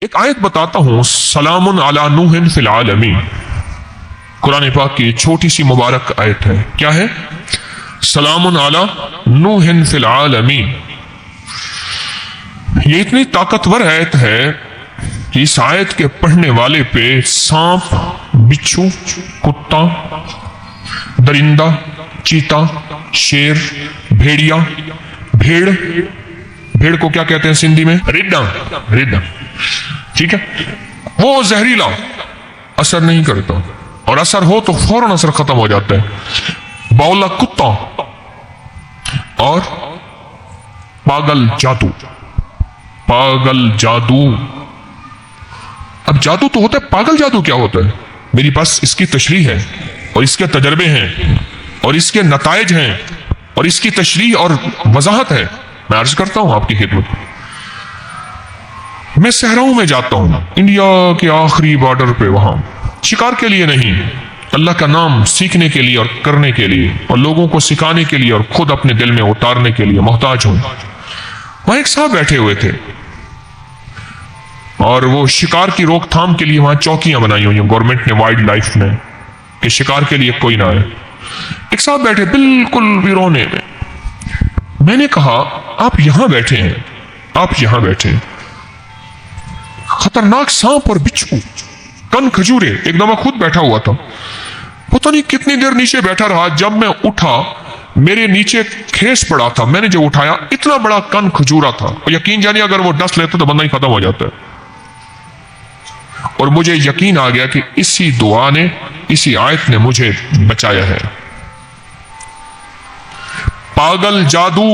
ایک آیت بتاتا ہوں، سلام علی نوح فی العالمین، قرآن پاک کی چھوٹی سی مبارک آیت ہے. کیا ہے؟ سلام علی نوح فی العالمین. یہ اتنی طاقتور آیت ہے کہ اس آیت کے پڑھنے والے پہ سانپ، بچھو، کتا، درندہ، چیتا، شیر، بھیڑیا، بھیڑ کو کیا کہتے ہیں سندھی میں؟ ریڈا. ٹھیک ہے، وہ زہریلا اثر نہیں کرتا، اور اثر ہو تو فوراً اثر ختم ہو جاتا ہے. بولا کتا اور پاگل جادو. اب جادو تو ہوتا ہے، پاگل جادو کیا ہوتا ہے؟ میری پاس اس کی تشریح ہے، اور اس کے تجربے ہیں، اور اس کے نتائج ہیں، اور اس کی تشریح اور وضاحت ہے. میں عرض کرتا ہوں آپ کی خدمت. میں صحراؤں میں جاتا ہوں، انڈیا کے آخری بارڈر پہ، وہاں شکار کے لیے نہیں، اللہ کا نام سیکھنے کے لیے اور کرنے کے لیے، اور لوگوں کو سکھانے کے لیے، اور خود اپنے دل میں اتارنے کے لیے محتاج ہوں. وہاں ایک صاحب بیٹھے ہوئے تھے، اور وہ شکار کی روک تھام کے لیے وہاں چوکیاں بنائی ہوئی ہیں گورنمنٹ نے، وائلڈ لائف نے، کہ شکار کے لیے کوئی نہ آئے. ایک صاحب بیٹھے بالکل ویرونے میں. میں نے کہا آپ یہاں بیٹھے ہیں، خطرناک سانپ اور بچھو، کن کھجورے. ایک دم خود بیٹھا ہوا تھا، پتہ نہیں کتنی دیر نیچے بیٹھا رہا. جب میں اٹھا میرے نیچے کھیس پڑا تھا، میں نے جو اٹھایا اتنا بڑا کن کھجورا تھا، اور یقین جانیے اگر وہ ڈس لیتا تو بندہ ہی ختم ہو جاتا ہے. اور مجھے یقین آ گیا کہ اسی دعا نے، اسی آیت نے مجھے بچایا ہے. پاگل جادو،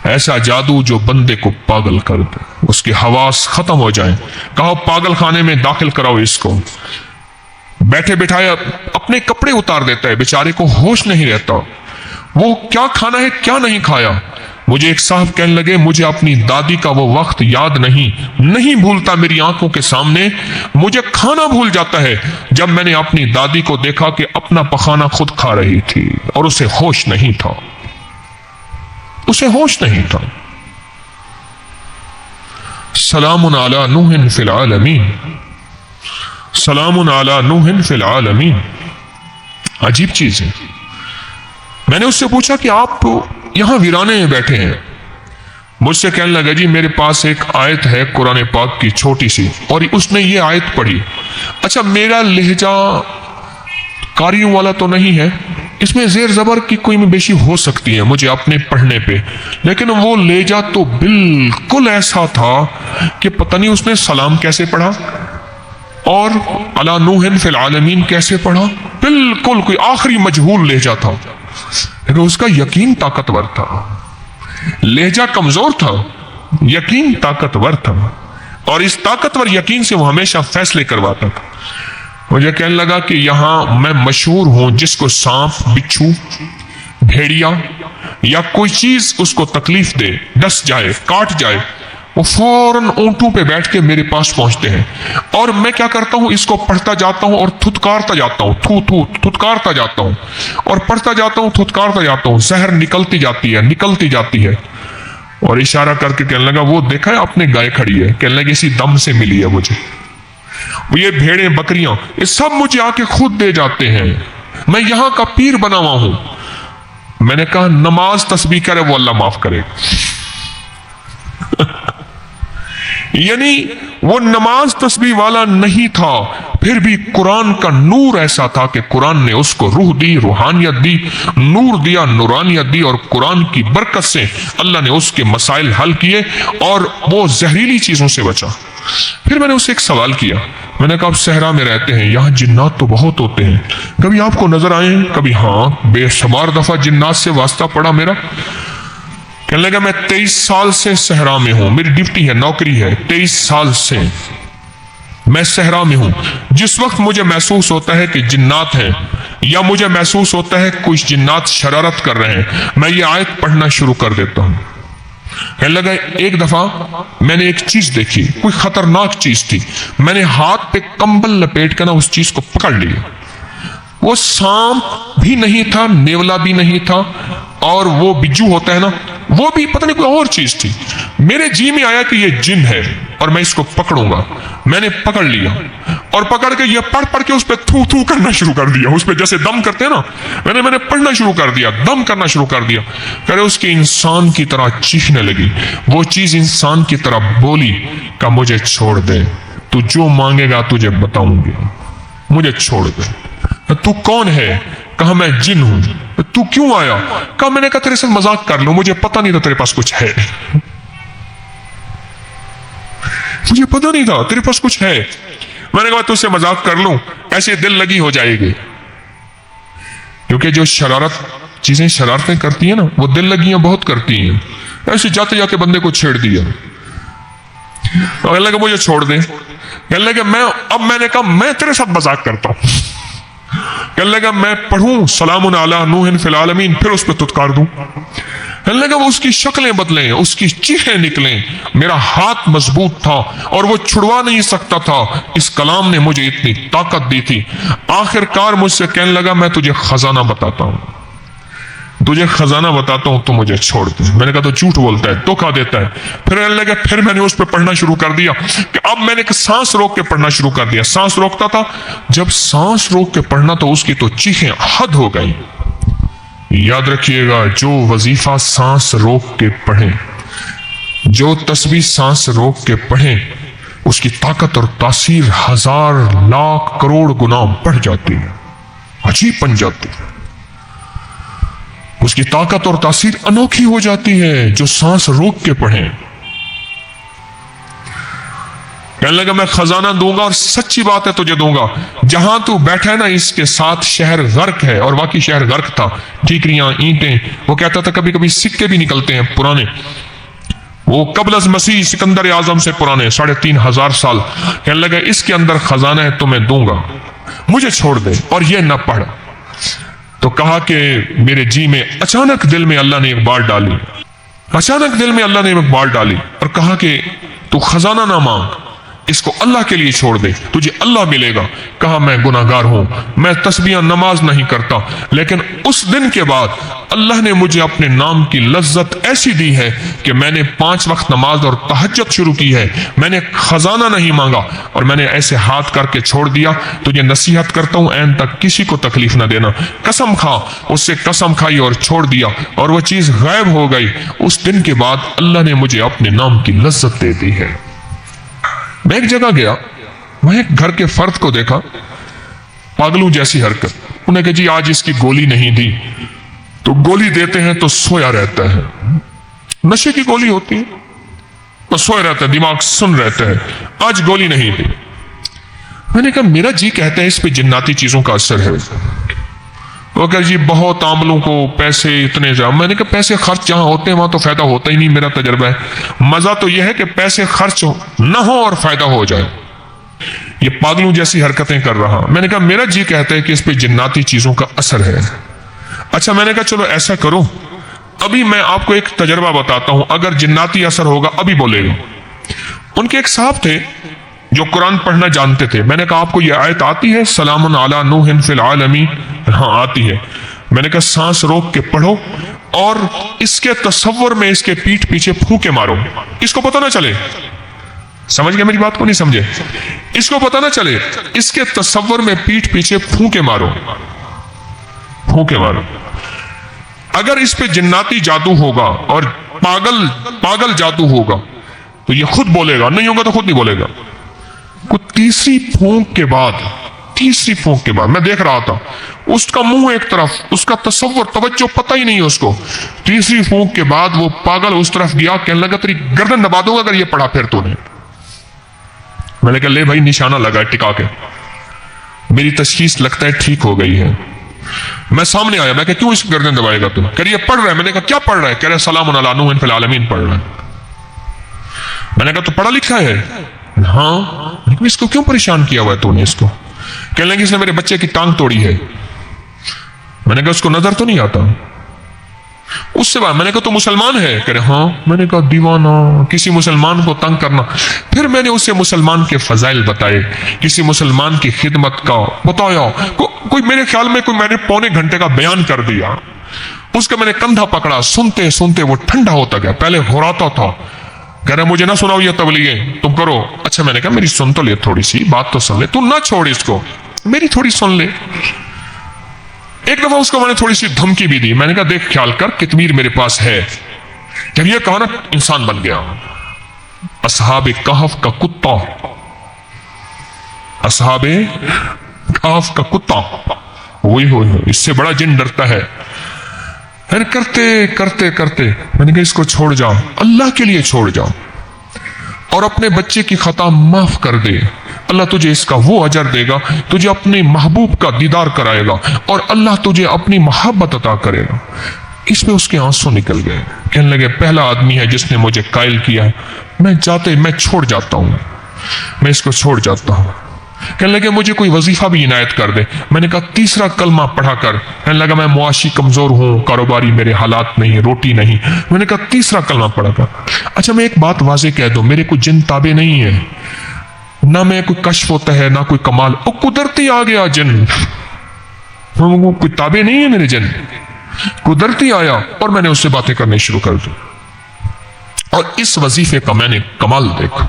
ایسا جادو جو بندے کو پاگل کر دے، اس کے حواس ختم ہو جائیں. کہو پاگل خانے میں داخل کراؤ اس کو. بیٹھے بٹھائے اپنے کپڑے اتار دیتا ہے، بیچارے کو ہوش نہیں رہتا، وہ کیا کھانا ہے کیا نہیں کھایا. مجھے ایک صاحب کہنے لگے مجھے اپنی دادی کا وہ وقت یاد نہیں بھولتا میری آنکھوں کے سامنے. مجھے کھانا بھول جاتا ہے جب میں نے اپنی دادی کو دیکھا کہ اپنا پخانا خود کھا رہی تھی، اور اسے ہوش نہیں تھا. سلام علی نوح فی العالمین، سلام علی نوح فی العالمین. عجیب چیز ہے. میں نے اس سے پوچھا کہ آپ یہاں ویرانے میں بیٹھے ہیں. مجھ سے کہنے لگا جی میرے پاس ایک آیت ہے قرآن پاک کی چھوٹی سی، اور اس نے یہ آیت پڑھی. اچھا میرا لہجہ قاریوں والا تو نہیں ہے، اس میں زیر زبر کی کوئی میں بیشی ہو سکتی ہے مجھے اپنے پڑھنے پہ، لیکن وہ لہجہ تو بالکل ایسا تھا کہ پتہ نہیں اس نے سلام کیسے پڑھا اور علی نوح فی العالمین کیسے پڑھا. بالکل کوئی آخری مجہول لہجہ تھا، لیکن اس کا یقین طاقتور تھا. لہجہ کمزور تھا، یقین طاقتور تھا، اور اس طاقتور یقین سے وہ ہمیشہ فیصلے کرواتا تھا. مجھے کہنے لگا کہ یہاں میں مشہور ہوں، جس کو سانپ، بچھو، بھیڑیا یا کوئی چیز اس کو تکلیف دے، ڈس جائے، کاٹ جائے، وہ فوراً اونٹوں پہ بیٹھ کے میرے پاس پہنچتے ہیں. اور میں کیا کرتا ہوں، اس کو پڑھتا جاتا ہوں اور تھتکارتا جاتا ہوں، تھتکارتا جاتا ہوں، اور پڑھتا جاتا ہوں، تھتکارتا جاتا ہوں. زہر نکلتی جاتی ہے. اور اشارہ کر کے کہنے لگا وہ دیکھا ہے آپ نے گائے کھڑی ہے، کہنے لگا اسی دم سے ملی ہے مجھے. یہ بھیڑیں، بکریاں، یہ سب مجھے آ کے خود دے جاتے ہیں. میں یہاں کا پیر بنا ہوا ہوں. میں نے کہا نماز تسبیح کرے وہ اللہ معاف کرے. یعنی وہ نماز تسبیح والا نہیں تھا، پھر بھی قرآن کا نور ایسا تھا کہ قرآن نے اس کو روح دی، روحانیت دی، نور دیا، نورانیت دی، اور قرآن کی برکت سے اللہ نے اس کے مسائل حل کیے اور وہ زہریلی چیزوں سے بچا. پھر میں نے اسے ایک سوال کیا. میں نے کہا آپ صحرا میں رہتے ہیں، یہاں جنات تو بہت ہوتے ہیں، کبھی آپ کو نظر آئے ہیں؟ کبھی ہاں، بے شمار دفعہ جنات سے واسطہ پڑا میرا. کہنے لگا میں 23 سال سے صحرا میں ہوں، میری ڈیوٹی ہے، نوکری ہے، 23 سال سے میں صحرا میں ہوں. جس وقت مجھے محسوس ہوتا ہے کہ جنات ہیں، یا مجھے محسوس ہوتا ہے کچھ جنات شرارت کر رہے ہیں، میں یہ آیت پڑھنا شروع کر دیتا ہوں. کہنے لگا ایک دفعہ میں نے ایک چیز دیکھی، کوئی خطرناک چیز تھی. میں نے ہاتھ پہ کمبل لپیٹ کے نا اس چیز کو پکڑ لیا. वो सांप भी नहीं था, नेवला भी नहीं था, और वो बिज्जू होता है ना, वो भी पता नहीं कोई और चीज थी। मेरे जी में आया कि ये जिन है और मैं इसको पकड़ूंगा। मैंने पकड़ लिया और पकड़ के ये पढ़ पढ़ के उस पर थू थू करना शुरू कर दिया, उस पर जैसे दम करते हैं ना, मैंने पढ़ना शुरू कर दिया, दम करना शुरू कर दिया। करे उसके इंसान की तरह चीखने लगी। वो चीज इंसान की तरह बोली का मुझे छोड़ दे, तू जो मांगेगा तुझे बताऊंगी, मुझे छोड़ दे। तू कौन है? कहा मैं जिन हूं। तू क्यों आया? कहा मैंने कहा तेरे से मजाक कर लूं, मुझे पता नहीं था तेरे पास कुछ है, मुझे पता नहीं था तेरे पास कुछ है। मैंने कहा तुझसे मजाक कर लूं, ऐसे दिल लगी हो जाएगी। क्योंकि जो चीजें शरारतें करती है ना, वो दिल लगियां बहुत करती हैं। ऐसे जाते जाते बंदे को छेड़ दिया। कहने लगा मुझे छोड़ दे। कहने लगा मैंने कहा मैं तेरे साथ मजाक करता हूं। कहने लगा मैं पढ़ूं सलामुन अला नूहिन फिल आलमीन, फिर उस पर तुत्कार दूं। कहने लगा वो उसकी शक्लें बदलें, उसकी चीखें निकलें, मेरा हाथ मजबूत था और वो छुड़वा नहीं सकता था। इस कलाम ने मुझे इतनी ताकत दी थी। आखिरकार मुझसे कहने लगा मैं तुझे खजाना बताता हूं, तुझे खजाना बताता हूं, तो मुझे छोड़ दे। मैंने कहा तो झूठ बोलता है, धोखा देता है। फिर कहने लगा, फिर मैंने उस पर पढ़ना शुरू कर दिया कि अब मैंने सांस रोक के पढ़ना शुरू कर दिया। सांस रोकता था, जब सांस रोक के पढ़ना तो उसकी तो चीखें हद हो गई। याद रखिएगा, जो वजीफा सांस रोक के पढ़े, जो तस्बीह सांस रोक के पढ़े, उसकी ताकत और तासीर 1000 लाख करोड़ गुना बढ़ जाती है, अजीब बन जाती है। उसकी ताकत और तासीर अनोखी हो जाती है जो सांस रोक के पढ़े। कहने लगा मैं खजाना दूंगा और सच्ची बात है तुझे दूंगा। जहां तू बैठा है ना, इसके साथ शहर गर्क है, और वाकई शहर गर्क था। ठीकरियां, ईंटें, वो कहता था कभी कभी सिक्के भी निकलते हैं पुराने, वो कबल मसीह सिकंदर आजम से पुराने 3500 साल। कहने लगा इसके अंदर खजाना है, तुम्हें दूंगा, मुझे छोड़ दे और ये न पढ़। तो कहा कि मेरे जी में अचानक दिल में अल्लाह ने एक बात डाली, अचानक दिल में अल्लाह ने एक बात डाली और कहा कि तू खजाना ना मांग, इसको अल्लाह के लिए छोड़ दे, तुझे अल्लाह मिलेगा। कहा मैं गुनाहगार हूं, मैं तस्बीह नमाज नहीं करता, लेकिन उस दिन के बाद अल्लाह ने मुझे अपने नाम की लज्जत ऐसी दी है कि मैंने 5 वक्त नमाज और तहज्जुद शुरू की है। मैंने खजाना नहीं मांगा और मैंने ऐसे हाथ करके छोड़ दिया। तुझे नसीहत करता हूं, ऐन तक किसी को तकलीफ ना देना। कसम खा। उससे कसम खाई और छोड़ दिया और वह चीज गायब हो गई। उस दिन के बाद अल्लाह ने मुझे अपने नाम की लज्जत दे दी है। मैं एक जगह गया, वहां एक घर के फर्द को देखा, पागलों जैसी हरकत। उन्हें कहा जी आज इसकी गोली नहीं दी, तो गोली देते हैं तो सोया रहता है, नशे की गोली होती है, तो सोया रहता है, दिमाग सुन रहता है, आज गोली नहीं दी। मैंने कहा मेरा जी कहता है इस पे जिन्नाती चीजों का असर है। वो कह जी बहुत आमलों को पैसे इतने जा। मैंने कहा पैसे खर्च जहां होते हैं वहां तो फायदा होता ही नहीं, मेरा तजर्बा है। मजा तो यह है कि पैसे खर्च न हो और फायदा हो जाए। ये पागलों जैसी हरकतें कर रहा। मैंने कहा मेरा जी कहता है कि इस पे जिन्नाती चीजों का असर है। अच्छा, मैंने कहा चलो ऐसा करो, अभी मैं आपको एक तजर्बा बताता हूं, अगर जिन्नाती असर होगा अभी बोलेगा। उनके एक साहब थे जो कुरान पढ़ना जानते थे। मैंने कहा आपको यह आयत आती है सलामुन अला नूहिन फिल आलमीन? हाँ आती है। मैंने कहा सांस रोक के पढ़ो और इसके तसव्वुर में इसके पीठ पीछे फूंके मारो, इसको पता ना चले। समझ गए मेरी बात को? नहीं समझे? इसको पता ना चले, इसके तसव्वुर में पीठ पीछे फूंके मारो, फूंके मारो। अगर इस पे जिन्नाती जादू होगा और पागल जादू होगा तो ये खुद बोलेगा, नहीं होगा तो खुद नहीं बोलेगा। कुछ तीसरी फूंक के बाद मैं देख रहा था, उसका मुंह एक तरफ, उसका तसव्वुर तवज्जो पता ही नहीं उसको। तीसरी फूंक के बाद वो पागल उस तरफ गया, कहने लगा तेरी गर्दन दबा दूंगा अगर ये पढ़ा फिर तूने। मैंने कहा ले भाई निशाना लगा टिका के। मेरी तशखीस लगता है ठीक हो गई है। मैं सामने आया, मैं कहा क्यों इस गर्दन दबाएगा तू? कह रही है पढ़ रहा है। मैंने कहा क्या पढ़ रहा है? कह रहा है सलामुन अला नूहिन फिल आलमीन पढ़ रहा है। मैंने कहा तो पढ़ा लिखा है? हाँ। इसको क्यों परेशान किया हुआ है तूने इसको? कहने लगे इसने मेरे बच्चे की टांग तोड़ी है। मैंने कहा उसको नजर तो नहीं आता? उससे बाद मैंने कहा तो मुसलमान है? कह रहे हाँ। मैंने कहा दीवाना, किसी मुसलमान को तंग करना। फिर मैंने उसे मुसलमान के फजाइल बताए, किसी मुसलमान की खिदमत का बताया। कोई मेरे ख्याल में कोई मैंने पौने घंटे का बयान कर दिया। उसका मैंने कंधा पकड़ा, सुनते सुनते वो ठंडा होता गया। पहले हुराता था, कह रहे मुझे ना सुनाओ ये तबलीगे, तुम करो। अच्छा मैंने कहा मेरी सुन तो ले, थोड़ी सी बात तो सुन ले, तू ना छोड़ इसको, मेरी थोड़ी सुन ले। एक दफा उसको मैंने थोड़ी सी धमकी भी दी। मैंने कहा देख ख्याल कर, कितमीर मेरे पास है। जब ये कहा ना, इंसान बन गया। असहाबे कहफ का कुत्ता, असहाबे कहफ का कुत्ता, वही हो, इससे बड़ा जिन डरता है। फिर करते करते करते मैंने कहा इसको छोड़ जाओ, अल्लाह के लिए छोड़ जाओ, और अपने बच्चे की खता माफ कर दे। अल्लाह तुझे इसका वो अजर देगा, तुझे अपने महबूब का दीदार कराएगा, और अल्लाह तुझे अपनी मोहब्बत अता करेगा। इसमें उसके आंसू निकल गए। कहने लगे पहला आदमी है जिसने मुझे कायल किया है, मैं छोड़ जाता हूं, मैं इसको छोड़ जाता हूं। कहने लगे मुझे कोई वजीफा भी इनायत कर दे। मैंने कहा तीसरा कलमा पढ़ा कर। कहने लगा मैं मुआशी कमजोर हूं, कारोबारी मेरे हालात नहीं, रोटी नहीं। मैंने कहा तीसरा कलमा पढ़ा कर। अच्छा मैं एक बात वाजे कह दूं, मेरे कोई जिन ताबे नहीं है, ना मैं कोई कश्फ होता है ना कोई कमाल, और कुदरती आ गया जिन, कोई ताबे नहीं है मेरे जिन, कुदरती आया और मैंने उससे बातें करनी शुरू कर दी। और इस वजीफे का मैंने कमाल देखा।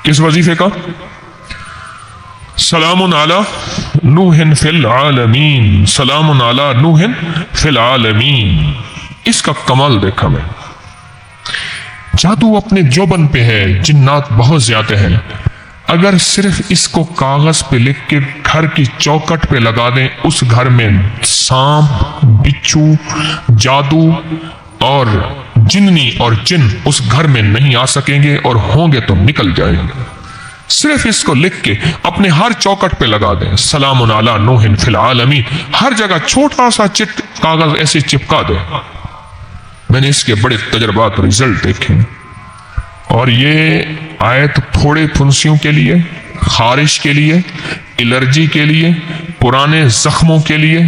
किस वजीफे का? सलामुन अला नूहिन फिल आलमीन, सलामुन अला नूहिन फिल आलमीन, इसका कमाल देखा मैं। जादू अपने जोबन पे है, जिन्नात बहुत ज्यादा हैं। अगर सिर्फ इसको कागज पे लिख के घर की चौखट पे लगा दें, उस घर में सांप, बिच्छू, जादू और जिन्नी और जिन उस घर में नहीं आ सकेंगे, और होंगे तो निकल जाएंगे। सिर्फ इसको लिख के अपने हर चौखट पे लगा दें, सलामुन अला नूहिन फिल आलमीन, हर जगह छोटा सा चिट कागज ऐसे चिपका दे। मैंने इसके बड़े तजर्बात रिजल्ट देखे। और ये आयत फोड़े फुंसियों के लिए, खारिश के लिए, एलर्जी के लिए, पुराने जख्मों के लिए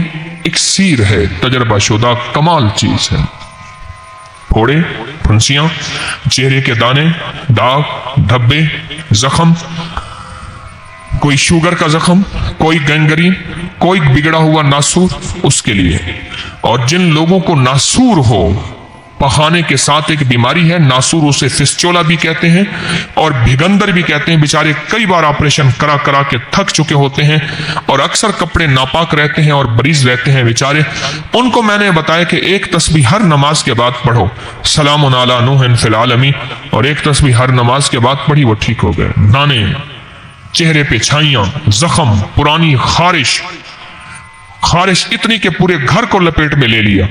इक्सीर है, तजर्बा शुदा कमाल चीज है। फोड़े, फुंसियां, चेहरे के दाने, दाग, धब्बे, जख्म, कोई शुगर का जख्म, कोई गैंग्रीन, कोई बिगड़ा हुआ नासूर, उसके लिए। और जिन लोगों को नासूर हो, पखाने के साथ एक बीमारी है, नासूर उसे फिस्चोला भी कहते हैं और भिगंदर भी कहते हैं। बेचारे कई बार ऑपरेशन करा करा के थक चुके होते हैं और अक्सर कपड़े नापाक रहते हैं और मरीज रहते हैं बेचारे। उनको मैंने बताया कि एक तस्बीह हर नमाज के बाद पढ़ो, सलामुन अला नूहिन फिल आलमीन, और एक तस्बीह हर नमाज के बाद पढ़ी, वो ठीक हो गए। दाने, चेहरे पे छाइयां, जख्म, पुरानी खारिश, खारिश इतनी के पूरे घर को लपेट में ले लिया।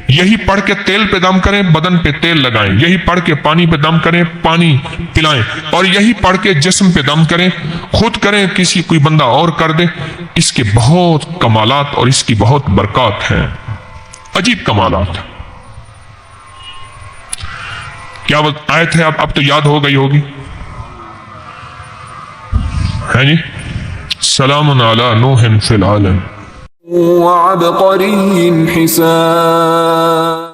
यही पढ़ के तेल पे दम करें, बदन पे तेल लगाएं, यही पढ़ के पानी पे दम करें, पानी पिलाएं, और यही पढ़ के जिस्म पे दम करें, खुद करें, किसी कोई बंदा और कर दे। इसके बहुत कमालात और इसकी बहुत बरकत हैं, अजीब कमालात। क्या आयत है? अब तो याद हो गई होगी, है जी? सलामुन अला नूहिन फिल आलमीन। وعبقري حساب